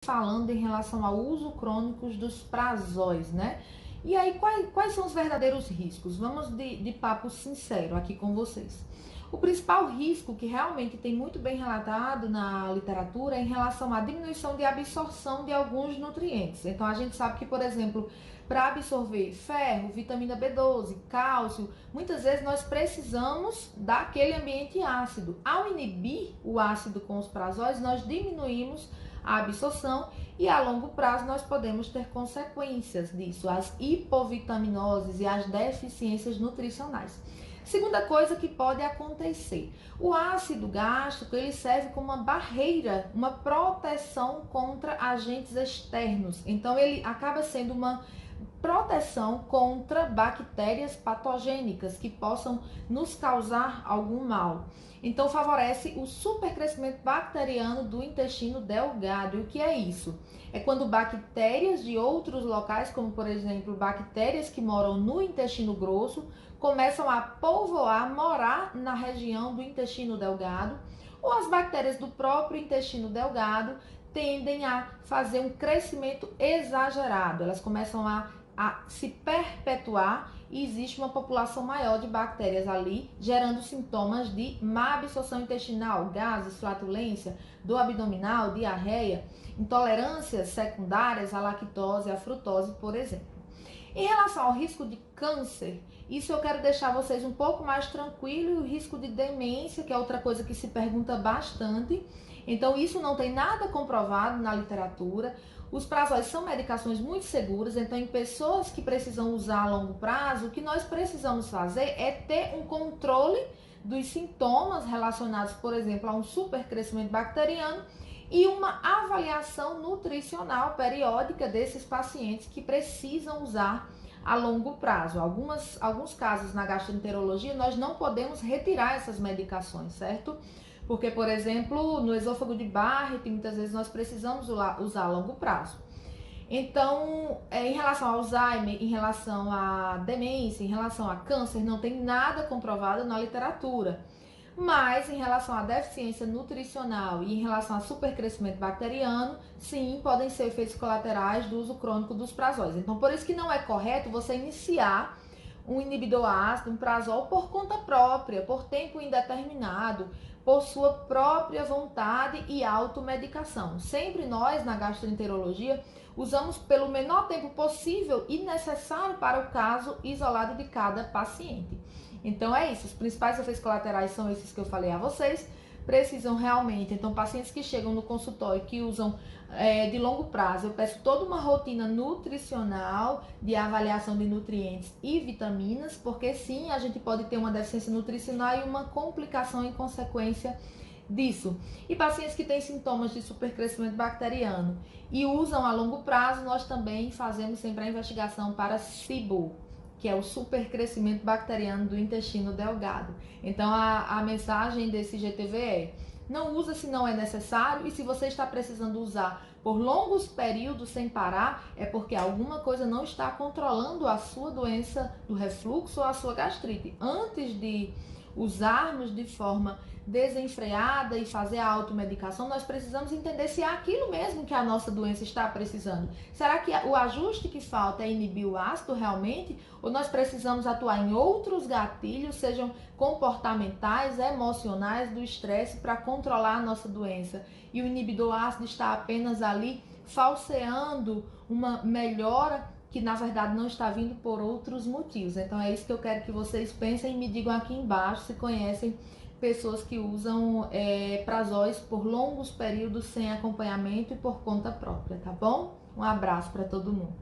falando em relação ao uso crônico dos prazóis, né? E aí, quais são os verdadeiros riscos? Vamos de papo sincero aqui com vocês. O principal risco, que realmente tem muito bem relatado na literatura, é em relação à diminuição de absorção de alguns nutrientes. Então, a gente sabe que, por exemplo, para absorver ferro, vitamina B12, cálcio, muitas vezes nós precisamos daquele ambiente ácido. Ao inibir o ácido com os prazóis, nós diminuímos a absorção e a longo prazo nós podemos ter consequências disso, as hipovitaminoses e as deficiências nutricionais. Segunda coisa que pode acontecer, o ácido gástrico ele serve como uma barreira, uma proteção contra agentes externos. Então ele acaba sendo uma proteção contra bactérias patogênicas que possam nos causar algum mal. Então favorece o supercrescimento bacteriano do intestino delgado. E o que é isso? É quando bactérias de outros locais, como por exemplo bactérias que moram no intestino grosso, começam a povoar, morar na região do intestino delgado, ou as bactérias do próprio intestino delgado tendem a fazer um crescimento exagerado. Elas começam a se perpetuar e existe uma população maior de bactérias ali, gerando sintomas de má absorção intestinal, gases, flatulência, dor abdominal, diarreia, intolerâncias secundárias à lactose, à frutose, por exemplo. Em relação ao risco de câncer, isso eu quero deixar vocês um pouco mais tranquilos. E o risco de demência, que é outra coisa que se pergunta bastante. Então, isso não tem nada comprovado na literatura. Os prazóis são medicações muito seguras, então em pessoas que precisam usar a longo prazo, o que nós precisamos fazer é ter um controle dos sintomas relacionados, por exemplo, a um supercrescimento bacteriano e uma avaliação nutricional periódica desses pacientes que precisam usar a longo prazo. Alguns casos na gastroenterologia nós não podemos retirar essas medicações, certo? Porque, por exemplo, no esôfago de Barrett, muitas vezes nós precisamos usar a longo prazo. Então, em relação ao Alzheimer, em relação à demência, em relação a câncer, não tem nada comprovado na literatura. Mas em relação à deficiência nutricional e em relação ao supercrescimento bacteriano, sim, podem ser efeitos colaterais do uso crônico dos prazóis. Então, por isso que não é correto você iniciar um inibidor ácido, um prazol, por conta própria, por tempo indeterminado, por sua própria vontade e automedicação. Sempre nós, na gastroenterologia, usamos pelo menor tempo possível e necessário para o caso isolado de cada paciente. Então é isso, os principais efeitos colaterais são esses que eu falei a vocês. Precisam realmente, então pacientes que chegam no consultório que usam de longo prazo, eu peço toda uma rotina nutricional de avaliação de nutrientes e vitaminas, porque sim, a gente pode ter uma deficiência nutricional e uma complicação em consequência disso. E pacientes que têm sintomas de supercrescimento bacteriano e usam a longo prazo, nós também fazemos sempre a investigação para SIBO, que é o supercrescimento bacteriano do intestino delgado. Então a mensagem desse GTV é: não usa se não é necessário, e se você está precisando usar por longos períodos sem parar, é porque alguma coisa não está controlando a sua doença do refluxo ou a sua gastrite. Antes de usarmos de forma desenfreada e fazer a automedicação, nós precisamos entender se é aquilo mesmo que a nossa doença está precisando. Será que o ajuste que falta é inibir o ácido realmente? Ou nós precisamos atuar em outros gatilhos, sejam comportamentais, emocionais, do estresse, para controlar a nossa doença? E o inibidor ácido está apenas ali falseando uma melhora que na verdade não está vindo por outros motivos. Então é isso que eu quero que vocês pensem e me digam aqui embaixo se conhecem pessoas que usam prazóis por longos períodos sem acompanhamento e por conta própria, tá bom? Um abraço para todo mundo.